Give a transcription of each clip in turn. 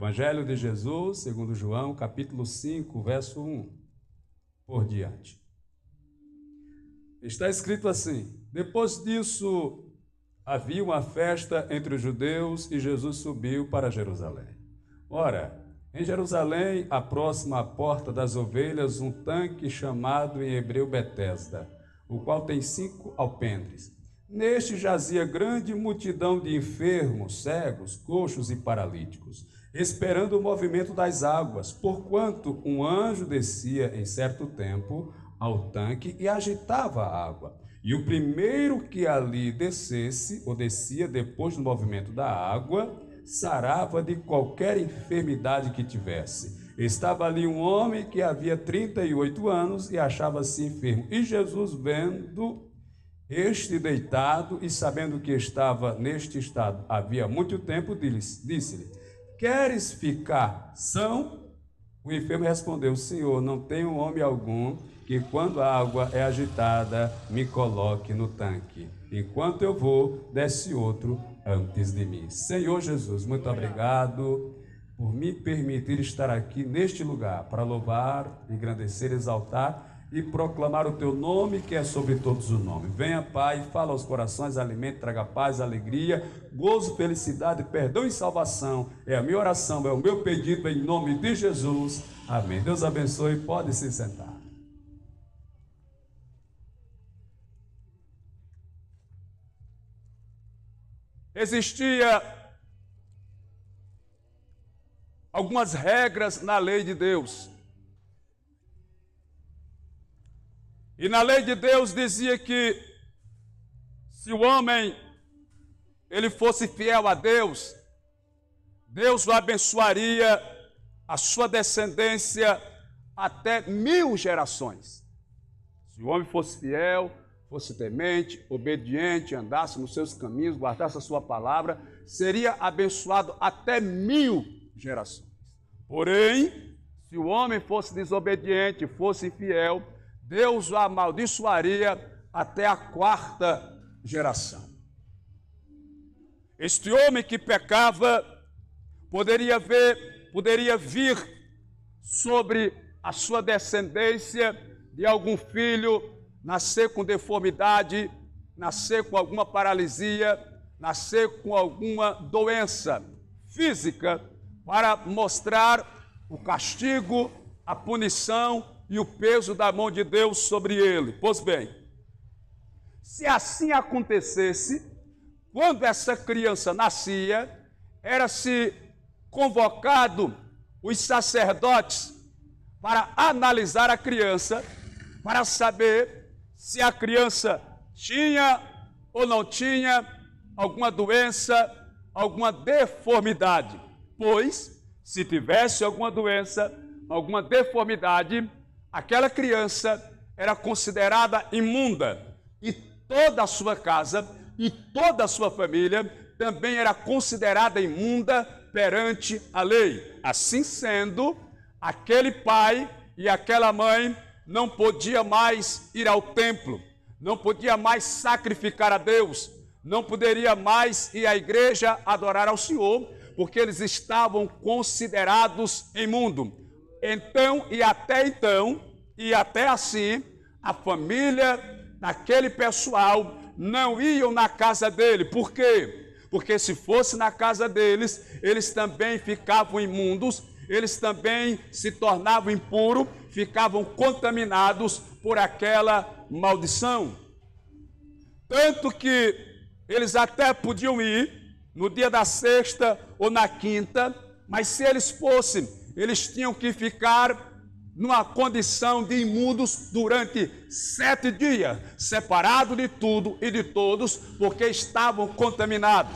Evangelho de Jesus, segundo João, capítulo 5, verso 1, por diante. Está escrito assim: depois disso, havia uma festa entre os judeus e Jesus subiu para Jerusalém. Ora, em Jerusalém, próximo à porta das ovelhas, um tanque chamado em hebreu Betesda, o qual tem 5 alpendres. Neste jazia grande multidão de enfermos, cegos, coxos e paralíticos, esperando o movimento das águas, porquanto um anjo descia em certo tempo ao tanque e agitava a água. E o primeiro que ali descesse, ou descia depois do movimento da água, sarava de qualquer enfermidade que tivesse. Estava ali um homem que havia 38 anos e achava-se enfermo. E Jesus, vendo este deitado e sabendo que estava neste estado havia muito tempo, disse-lhe: queres ficar são? O enfermo respondeu: Senhor, não tenho homem algum que, quando a água é agitada, me coloque no tanque. Enquanto eu vou, desce outro antes de mim. Senhor Jesus, muito obrigado por me permitir estar aqui neste lugar para louvar, engrandecer, exaltar e proclamar o teu nome, que é sobre todos o nome. Venha, Pai, fala aos corações, alimente, traga paz, alegria, gozo, felicidade, perdão e salvação. É a minha oração, é o meu pedido em nome de Jesus. Amém. Deus abençoe, pode se sentar. Existia algumas regras na lei de Deus. E na lei de Deus dizia que se o homem ele fosse fiel a Deus, Deus o abençoaria a sua descendência até 1000 gerações. Se o homem fosse fiel, fosse temente, obediente, andasse nos seus caminhos, guardasse a sua palavra, seria abençoado até 1000 gerações. Porém, se o homem fosse desobediente, fosse infiel, Deus o amaldiçoaria até a 4ª geração. Este homem que pecava poderia vir sobre a sua descendência de algum filho nascer com deformidade, nascer com alguma paralisia, nascer com alguma doença física, para mostrar o castigo, a punição e o peso da mão de Deus sobre ele. Pois bem, se assim acontecesse, quando essa criança nascia, era-se convocado os sacerdotes para analisar a criança, para saber se a criança tinha ou não tinha alguma doença, alguma deformidade. Pois, se tivesse alguma doença, alguma deformidade, aquela criança era considerada imunda, e toda a sua casa e toda a sua família também era considerada imunda perante a lei. Assim sendo, aquele pai e aquela mãe não podia mais ir ao templo, não podia mais sacrificar a Deus, não poderia mais ir à igreja adorar ao Senhor, porque eles estavam considerados imundos. Então, e até assim, a família daquele pessoal não iam na casa dele. Por quê? Porque se fosse na casa deles, eles também ficavam imundos, eles também se tornavam impuros, ficavam contaminados por aquela maldição. Tanto que eles até podiam ir no dia da sexta ou na quinta, mas se eles fossem, eles tinham que ficar numa condição de imundos durante 7 dias, separados de tudo e de todos, porque estavam contaminados.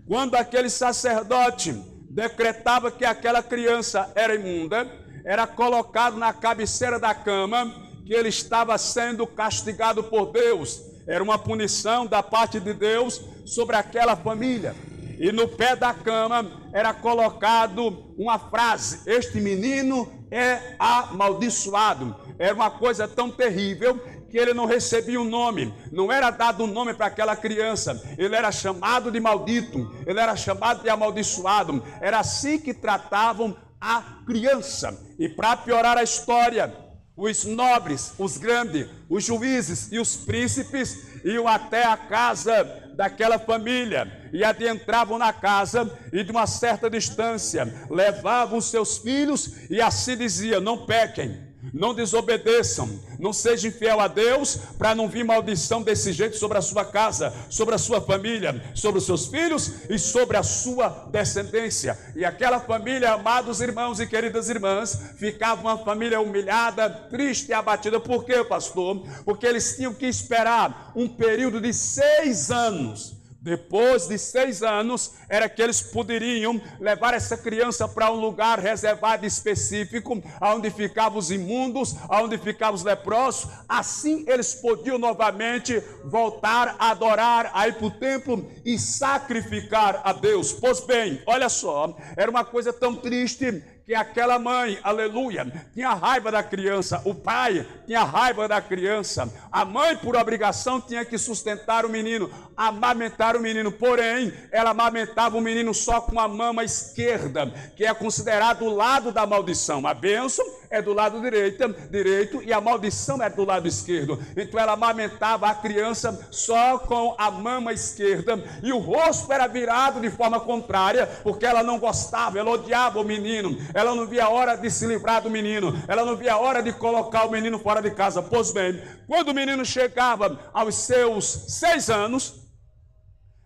Quando aquele sacerdote decretava que aquela criança era imunda, era colocado na cabeceira da cama, que ele estava sendo castigado por Deus. Era uma punição da parte de Deus sobre aquela família. E no pé da cama era colocado uma frase: este menino é amaldiçoado. Era uma coisa tão terrível que ele não recebia um nome, não era dado um nome para aquela criança, ele era chamado de maldito, ele era chamado de amaldiçoado. Era assim que tratavam a criança. E para piorar a história, os nobres, os grandes, os juízes e os príncipes iam até a casa daquela família e adentravam na casa e de uma certa distância levavam seus filhos e assim dizia: não pequem, não desobedeçam, não sejam infiel a Deus, para não vir maldição desse jeito sobre a sua casa, sobre a sua família, sobre os seus filhos e sobre a sua descendência. E aquela família, amados irmãos e queridas irmãs, ficava uma família humilhada, triste e abatida. Por quê, pastor? Porque eles tinham que esperar um período de 6 anos. Depois de 6 anos, era que eles poderiam levar essa criança para um lugar reservado específico, onde ficavam os imundos, onde ficavam os leprosos. Assim eles podiam novamente voltar a adorar, a ir para o templo e sacrificar a Deus. Pois bem, olha só, era uma coisa tão triste que aquela mãe, aleluia, tinha raiva da criança, o pai tinha raiva da criança, a mãe por obrigação tinha que sustentar o menino, amamentar o menino, porém, ela amamentava o menino só com a mama esquerda, que é considerado o lado da maldição. A bênção é do lado direito e a maldição é do lado esquerdo. Então ela amamentava a criança só com a mama esquerda e o rosto era virado de forma contrária, porque ela não gostava, ela odiava o menino. Ela não via a hora de se livrar do menino, ela não via a hora de colocar o menino fora de casa. Pois bem, quando o menino chegava aos seus 6 anos,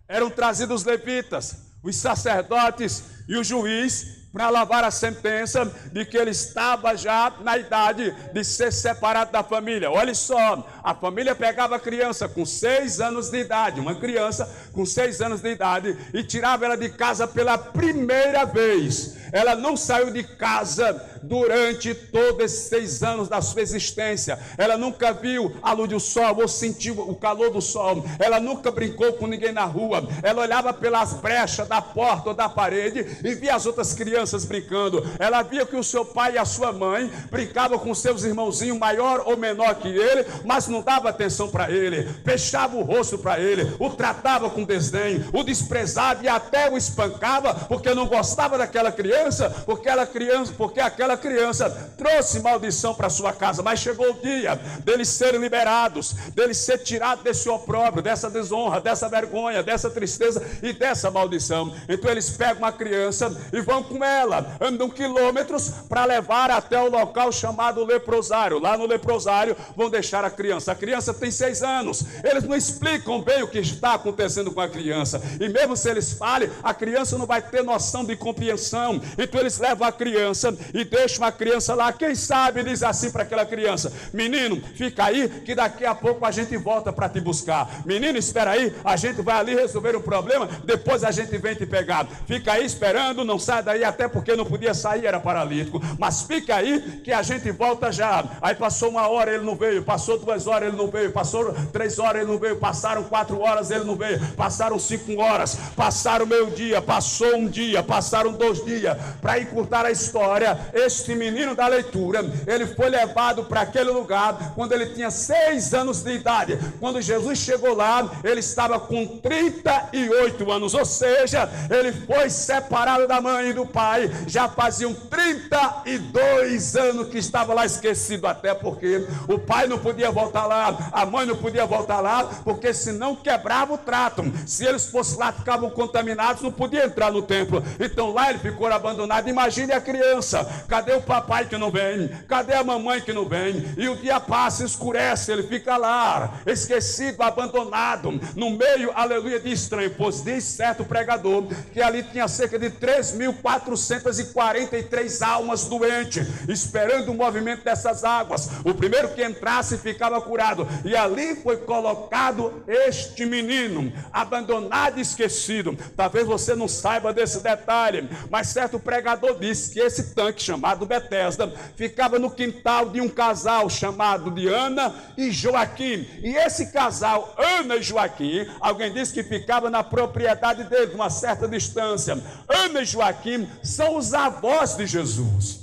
eram trazidos os levitas, os sacerdotes e o juiz para lavar a sentença de que ele estava já na idade de ser separado da família. Olha só, a família pegava a criança com 6 anos de idade, uma criança com 6 anos de idade, e tirava ela de casa pela primeira vez. Ela não saiu de casa durante todos esses 6 anos da sua existência. Ela nunca viu a luz do sol ou sentiu o calor do sol. Ela nunca brincou com ninguém na rua. Ela olhava pelas brechas da porta ou da parede e via as outras crianças brincando. Ela via que o seu pai e a sua mãe brincavam com seus irmãozinhos, maior ou menor que ele, mas não dava atenção para ele, fechava o rosto para ele, o tratava com desdém, o desprezava e até o espancava, porque não gostava daquela criança, porque aquela criança trouxe maldição para sua casa. Mas chegou o dia deles serem liberados, deles ser tirados desse opróbrio, dessa desonra, dessa vergonha, dessa tristeza e dessa maldição. Então eles pegam uma criança e vão com ela, andam quilômetros para levar até o local chamado leprosário. Lá no leprosário vão deixar a criança. A criança tem 6 anos, eles não explicam bem o que está acontecendo com a criança, e mesmo se eles falem, a criança não vai ter noção de compreensão. Então eles levam a criança e deixam a criança lá. Quem sabe diz assim para aquela criança: menino, fica aí que daqui a pouco a gente volta para te buscar. Menino, espera aí, a gente vai ali resolver o problema, depois a gente vem te pegar. Fica aí esperando, não sai daí, até porque não podia sair, era paralítico, mas fica aí que a gente volta já. Aí passou 1 hora, ele não veio, passou 2 horas, ele não veio, passou 3 horas, ele não veio, passaram 4 horas, ele não veio, passaram 5 horas, passaram meio-dia, passou 1 dia, passaram 2 dias. Para encurtar a história, este menino da leitura, ele foi levado para aquele lugar quando ele tinha 6 anos de idade. Quando Jesus chegou lá, ele estava com 38 anos, ou seja, ele foi separado da mãe e do pai. Já faziam 32 anos que estava lá esquecido, até porque o pai não podia voltar lá, a mãe não podia voltar lá, porque senão quebrava o trato. Se eles fossem lá, ficavam contaminados, não podia entrar no templo. Então lá ele ficou abandonado. Imagine a criança: cadê o papai que não vem? Cadê a mamãe que não vem? E o dia passa, escurece, ele fica lá, esquecido, abandonado, no meio, aleluia, de estranho. Pois diz certo pregador que ali tinha cerca de 3.443 almas doentes, esperando o movimento dessas águas. O primeiro que entrasse ficava curado. E ali foi colocado este menino, abandonado e esquecido. Talvez você não saiba desse detalhe, mas certo pregador disse que esse tanque chamado Betesda ficava no quintal de um casal chamado de Ana e Joaquim. E esse casal, Ana e Joaquim, alguém disse que ficava na propriedade dele, uma certa distância. Ana e Joaquim são os avós de Jesus.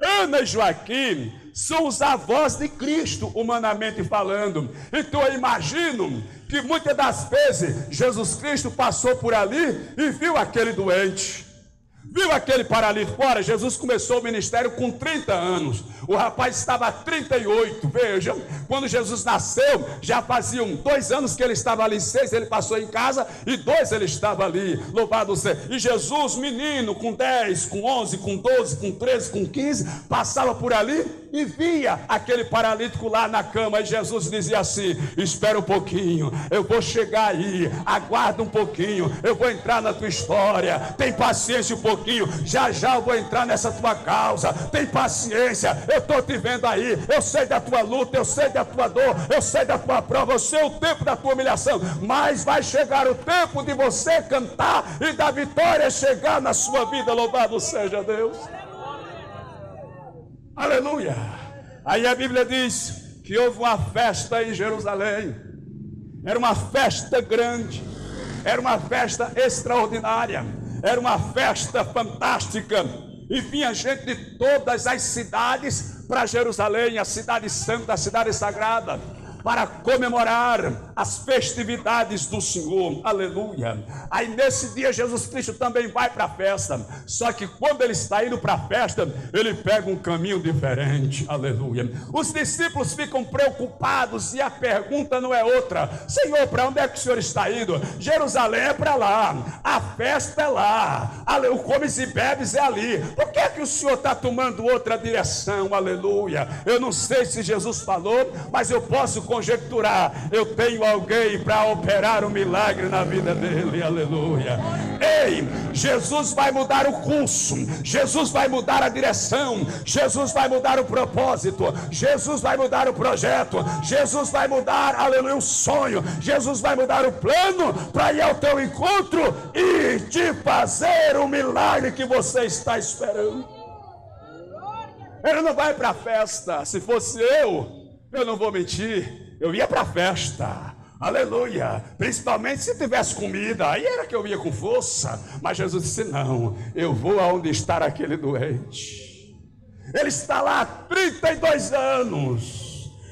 Ana e Joaquim são os avós de Cristo, humanamente falando. Então eu imagino que muitas das vezes Jesus Cristo passou por ali e viu aquele doente, viu aquele paralítico. Ora, Jesus começou o ministério com 30 anos. O rapaz estava há 38. Vejam, quando Jesus nasceu, já faziam 2 anos que ele estava ali, 6 ele passou em casa e 2 ele estava ali. Louvado seja. E Jesus, menino, com 10, com 11, com 12, com 13, com 15, passava por ali e via aquele paralítico lá na cama. E Jesus dizia assim: espera um pouquinho, eu vou chegar aí, aguarda um pouquinho, eu vou entrar na tua história, tem paciência um pouquinho, já já eu vou entrar nessa tua causa, tem paciência, eu estou te vendo aí, eu sei da tua luta, eu sei da tua dor, eu sei da tua prova, eu sei o tempo da tua humilhação, mas vai chegar o tempo de você cantar e da vitória chegar na sua vida. Louvado seja Deus. Aleluia. Aí a Bíblia diz que houve uma festa em Jerusalém. Era uma festa grande, era uma festa extraordinária, era uma festa fantástica. E vinha gente de todas as cidades para Jerusalém, a cidade santa, a cidade sagrada, para comemorar as festividades do Senhor. Aleluia. Aí nesse dia Jesus Cristo também vai para a festa, só que quando ele está indo para a festa, ele pega um caminho diferente. Aleluia. Os discípulos ficam preocupados e a pergunta não é outra: Senhor, para onde é que o Senhor está indo? Jerusalém é para lá, a festa é lá, o comes e bebes é ali, por que é que o Senhor está tomando outra direção? Aleluia. Eu não sei se Jesus falou, mas eu posso conjecturar: eu tenho alguém para operar um milagre na vida dele. Aleluia. Ei, Jesus vai mudar o curso, Jesus vai mudar a direção, Jesus vai mudar o propósito, Jesus vai mudar o projeto, Jesus vai mudar, aleluia, o sonho, Jesus vai mudar o plano para ir ao teu encontro e te fazer o milagre que você está esperando. Ele não vai para a festa. Se fosse eu não vou mentir, eu ia para a festa. Aleluia. Principalmente se tivesse comida, aí era que eu ia com força. Mas Jesus disse: não, eu vou aonde está aquele doente. Ele está lá há 32 anos.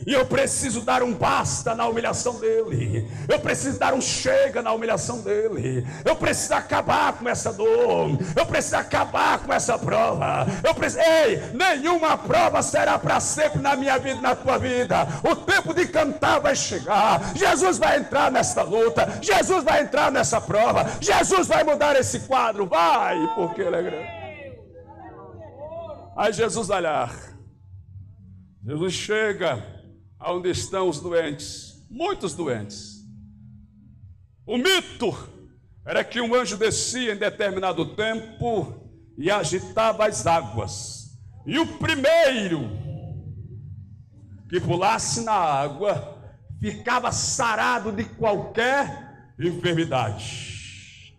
E eu preciso dar um basta na humilhação dele. Eu preciso dar um chega na humilhação dele. Eu preciso acabar com essa dor. Eu preciso acabar com essa prova. Ei, nenhuma prova será para sempre na minha vida e na tua vida. O tempo de cantar vai chegar. Jesus vai entrar nessa luta. Jesus vai entrar nessa prova. Jesus vai mudar esse quadro. Vai, porque ele é grande. Aí Jesus olhar. Jesus chega aonde estão os doentes, muitos doentes. O mito era que um anjo descia em determinado tempo e agitava as águas, e o primeiro que pulasse na água ficava sarado de qualquer enfermidade.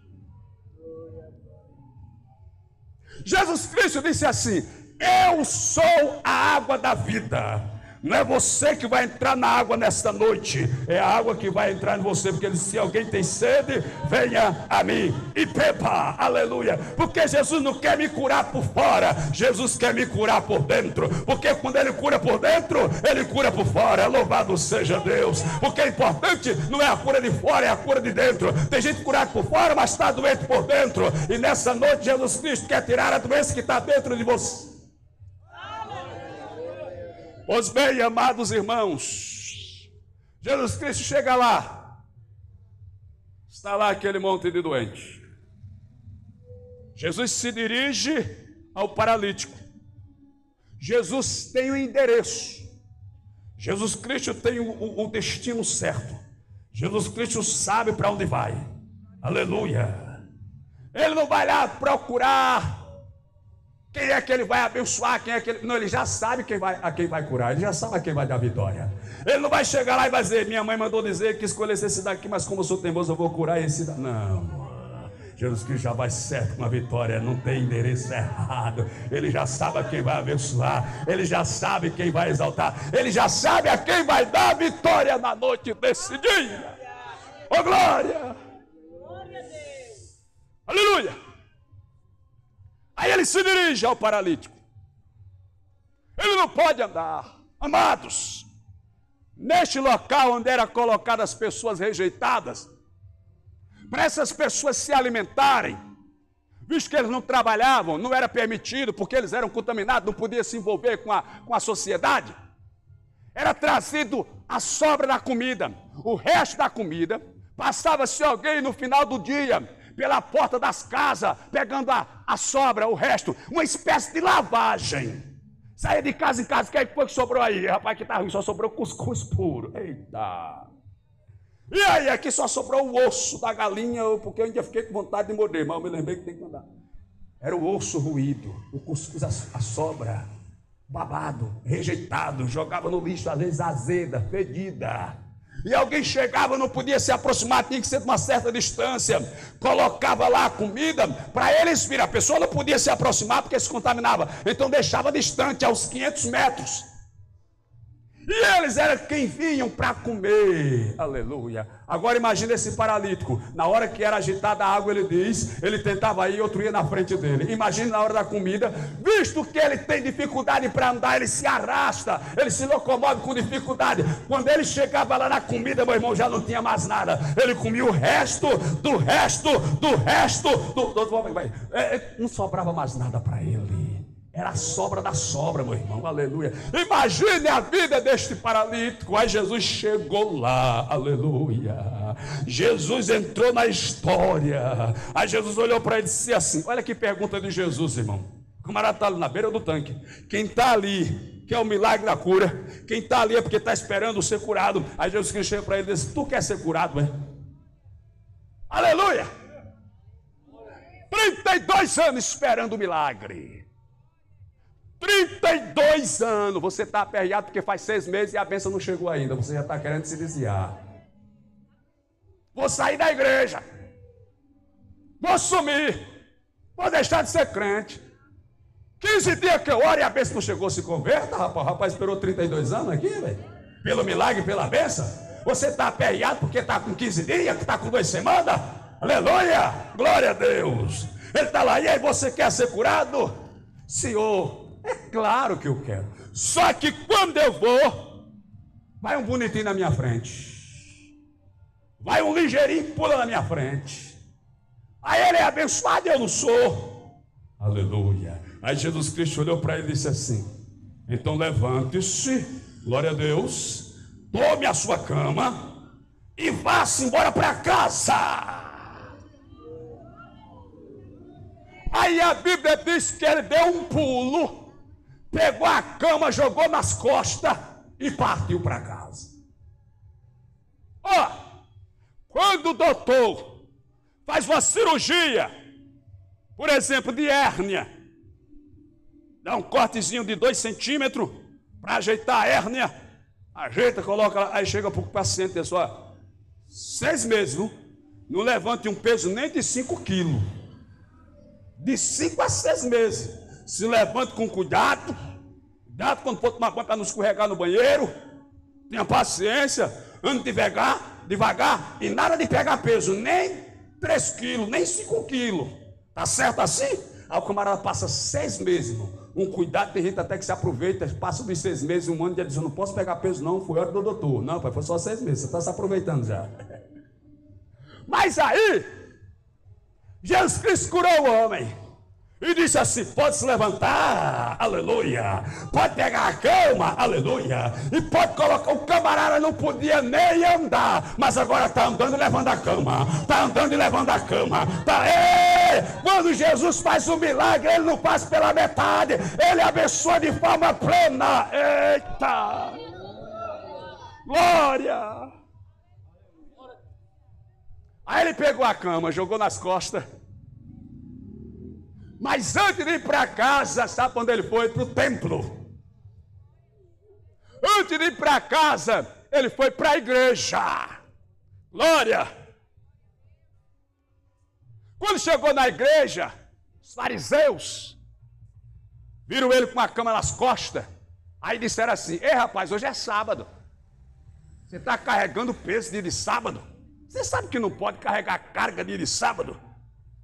Jesus Cristo disse assim: eu sou a água da vida. Não é você que vai entrar na água nesta noite, é a água que vai entrar em você, porque ele disse: se alguém tem sede, venha a mim e beba. Aleluia. Porque Jesus não quer me curar por fora, Jesus quer me curar por dentro, porque quando ele cura por dentro, ele cura por fora. Louvado seja Deus. Porque é importante não é a cura de fora, é a cura de dentro. Tem gente curada por fora, mas está doente por dentro. E nessa noite Jesus Cristo quer tirar a doença que está dentro de você. Os bem amados irmãos, Jesus Cristo chega lá, está lá aquele monte de doente. Jesus se dirige ao paralítico. Jesus tem o endereço. Jesus Cristo tem o destino certo. Jesus Cristo sabe para onde vai. Aleluia. Ele não vai lá procurar quem é que ele vai abençoar, quem é que ele... Não, ele já sabe a quem vai curar, ele já sabe a quem vai dar vitória. Ele não vai chegar lá e vai dizer: minha mãe mandou dizer que escolhesse esse daqui, mas como eu sou teimoso, eu vou curar esse daqui. Não, Jesus Cristo já vai certo com a vitória, não tem endereço errado. Ele já sabe a quem vai abençoar, ele já sabe quem vai exaltar, ele já sabe a quem vai dar vitória na noite desse dia. Oh, glória! Glória a Deus! Aleluia! Aí ele se dirige ao paralítico. não pode andar. Amados, neste local onde eram colocadas as pessoas rejeitadas, para essas pessoas se alimentarem, visto que eles não trabalhavam, não era permitido, porque eles eram contaminados, não podiam se envolver com a sociedade, era trazido a sobra da comida, o resto da comida. Passava-se alguém no final do dia, pela porta das casas, pegando a sobra, o resto, uma espécie de lavagem. Saía de casa em casa, o que foi que sobrou aí? Rapaz, que tá ruim, só sobrou cuscuz puro. Eita! E aí, aqui só sobrou o osso da galinha, porque eu ainda fiquei com vontade de morder, mas eu me lembrei que tem que mandar. Era o osso ruído, o cuscuz, a sobra, babado, rejeitado, jogava no lixo, às vezes azeda, fedida. E alguém chegava, não podia se aproximar, tinha que ser de uma certa distância, colocava lá a comida, para eles virem. A pessoa não podia se aproximar porque se contaminava, então deixava distante, aos 500 metros. E eles eram quem vinham para comer, aleluia. Agora imagine esse paralítico, na hora que era agitada a água, ele diz, ele tentava ir, outro ia na frente dele. Imagine na hora da comida, visto que ele tem dificuldade para andar, ele se arrasta, ele se locomove com dificuldade. Quando ele chegava lá na comida, meu irmão, já não tinha mais nada. Ele comia o resto, não sobrava mais nada para ele. Era a sobra da sobra, meu irmão, aleluia. Imagine a vida deste paralítico. Aí Jesus chegou lá, aleluia. Jesus entrou na história. Aí Jesus olhou para ele e disse assim: olha que pergunta de Jesus, irmão. O camarada está ali na beira do tanque. Quem está ali quer o milagre da cura. Quem está ali é porque está esperando ser curado. Aí Jesus Cristo chega para ele e disse: tu quer ser curado, é? Aleluia. 32 anos esperando o milagre. 32 anos, você está aperreado porque faz 6 meses e a bênção não chegou ainda, você já está querendo se desviar. Vou sair da igreja, vou sumir, vou deixar de ser crente. 15 dias que eu oro e a bênção não chegou, se converta, rapaz. O rapaz esperou 32 anos aqui, velho, pelo milagre, pela bênção. Você está aperreado porque está com 15 dias, que está com 2 semanas, aleluia, glória a Deus. Ele está lá, e aí você quer ser curado? Senhor, é claro que eu quero. Só que quando eu vou, vai um bonitinho na minha frente, vai um ligeirinho, pula na minha frente. Aí ele é abençoado e eu não sou. Aleluia. Aí Jesus Cristo olhou para ele e disse assim: então levante-se, glória a Deus, tome a sua cama e vá-se embora para casa. Aí a Bíblia diz que ele deu um pulo, pegou a cama, jogou nas costas e partiu para casa. Ó, quando o doutor faz uma cirurgia, por exemplo, de hérnia, dá um cortezinho de 2 centímetros para ajeitar a hérnia, ajeita, coloca lá, aí chega para o paciente e diz: ó, 6 meses, viu? Não levante um peso nem de 5 quilos. De 5 a 6 meses. Se levante com cuidado. Cuidado quando for tomar banho para não escorregar no banheiro. Tenha paciência. Ande devagar. E nada de pegar peso. Nem 3 quilos, nem 5 quilos. Tá certo assim? Aí o camarada passa 6 meses, irmão. Um cuidado, tem gente até que se aproveita. Passa dos 6 meses, 1 ano, e diz: eu não posso pegar peso não, foi hora do doutor. Não, pai, foi só 6 meses. Você está se aproveitando já. Mas aí Jesus Cristo curou o homem e disse assim: pode se levantar, aleluia, pode pegar a cama, aleluia, e pode colocar. O camarada não podia nem andar, mas agora está andando e levando a cama, está andando e levando a cama, tá. Quando Jesus faz um milagre, ele não faz pela metade, ele abençoa de forma plena. Eita, glória. Aí ele pegou a cama, jogou nas costas. Mas antes de ir para casa, sabe para onde ele foi? Para o templo. Antes de ir para casa, ele foi para a igreja. Glória! Quando chegou na igreja, os fariseus viram ele com a cama nas costas. Aí disseram assim: ei, rapaz, hoje é sábado. Você está carregando peso dia de sábado? Você sabe que não pode carregar carga dia de sábado?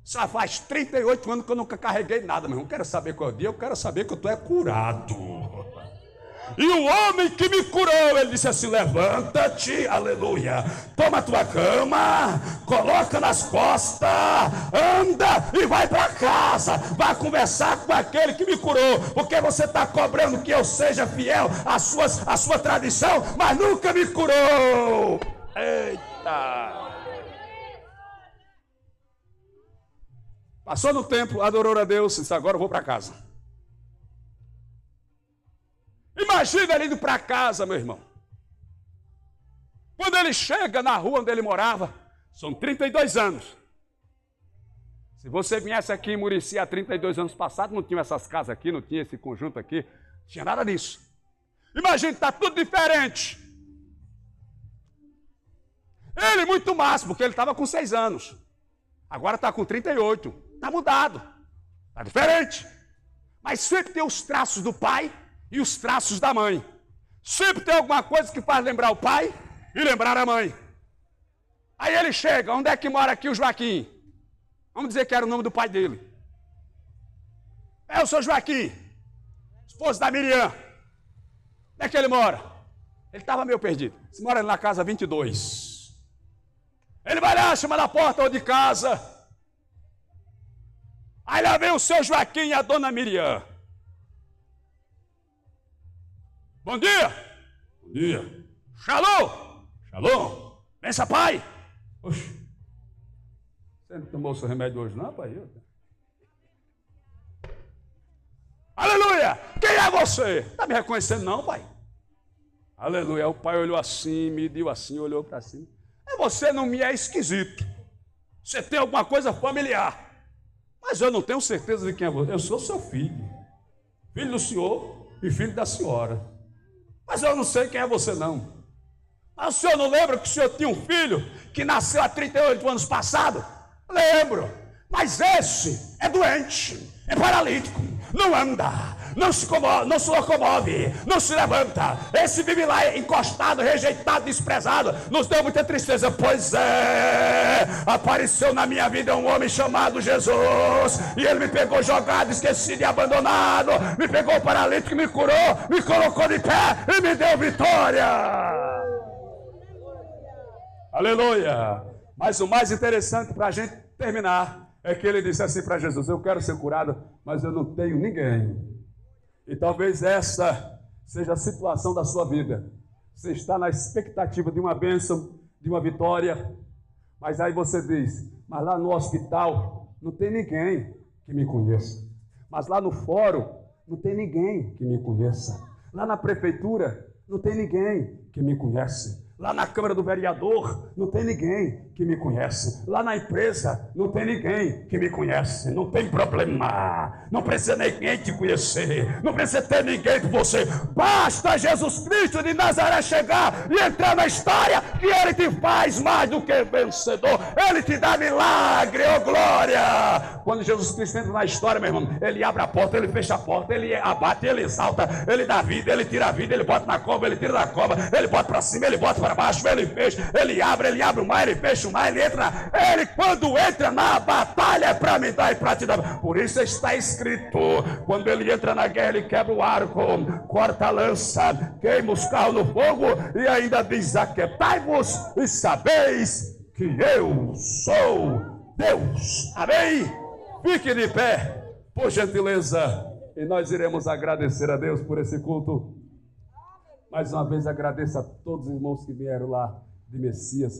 Só faz 38 anos que eu nunca carreguei nada, mas eu não quero saber qual é o dia, eu quero saber que eu estou curado. E o homem que me curou, ele disse assim: levanta-te, aleluia, toma a tua cama, coloca nas costas, anda e vai para casa, vai conversar com aquele que me curou, porque você está cobrando que eu seja fiel à sua tradição, mas nunca me curou. Eita! Passou no templo, adorou a Deus, disse: agora eu vou para casa. Imagina ele indo para casa, meu irmão. Quando ele chega na rua onde ele morava, são 32 anos. Se você viesse aqui em Murici há 32 anos passados, não tinha essas casas aqui, não tinha esse conjunto aqui, não tinha nada disso. Imagina, está tudo diferente. Ele muito máximo, porque ele estava com 6 anos. Agora está com 38. Está mudado. Está diferente. Mas sempre tem os traços do pai e os traços da mãe. Sempre tem alguma coisa que faz lembrar o pai e lembrar a mãe. Aí ele chega: onde é que mora aqui o Joaquim? Vamos dizer que era o nome do pai dele. É o seu Joaquim, esposo da Miriam. Onde é que ele mora? Ele estava meio perdido. Ele mora na casa 22. Ele vai lá, chama na porta de casa. Aí lá vem o seu Joaquim e a dona Miriam. Bom dia. Bom dia. Shalom. Shalom. Pensa, pai. Oxe. Você não tomou seu remédio hoje não, pai? Aleluia. Quem é você? Está me reconhecendo não, pai? Aleluia. O pai olhou assim, mediu assim, olhou para cima. Você não me é esquisito. Você tem alguma coisa familiar. Mas eu não tenho certeza de quem é você. Eu sou seu filho. Filho do senhor e filho da senhora. Mas eu não sei quem é você não. Mas o senhor não lembra que o senhor tinha um filho que nasceu há 38 anos passados? Lembro. Mas esse é doente, é paralítico, não anda, não se locomove, não se levanta. Esse vive lá encostado, rejeitado, desprezado. Nos deu muita tristeza. Pois é, apareceu na minha vida um homem chamado Jesus, e ele me pegou jogado, esquecido e abandonado, me pegou paralítico, me curou, me colocou de pé e me deu vitória. Aleluia. Mas o mais interessante para a gente terminar é que ele disse assim para Jesus: eu quero ser curado, mas eu não tenho ninguém. E talvez essa seja a situação da sua vida. Você está na expectativa de uma bênção, de uma vitória, mas aí você diz: mas lá no hospital não tem ninguém que me conheça. Mas lá no fórum não tem ninguém que me conheça. Lá na prefeitura não tem ninguém que me conhece. Lá na Câmara do Vereador não tem ninguém que me conhece. Lá na empresa não tem ninguém que me conhece. Não tem problema. Não precisa ninguém te conhecer. Não precisa ter ninguém por você. Basta Jesus Cristo de Nazaré chegar e entrar na história, que Ele te faz mais do que vencedor. Ele te dá milagre, oh glória. Quando Jesus Cristo entra na história, meu irmão, Ele abre a porta, Ele fecha a porta, Ele abate, Ele exalta, Ele dá vida, Ele tira a vida, Ele bota na cova, Ele tira da cova, Ele bota para cima, Ele bota para baixo, Ele fecha, Ele abre o mar, Ele fecha o mar, Ele entra. Ele, quando entra na batalha, é para me dar e para te dar. Por isso está escrito: quando Ele entra na guerra, Ele quebra o arco, corta a lança, queima os carros no fogo, e ainda diz: aquietai-vos e sabeis que eu sou Deus. Amém? Fique de pé, por gentileza, e nós iremos agradecer a Deus por esse culto. Mais uma vez agradeço a todos os irmãos que vieram lá de Messias.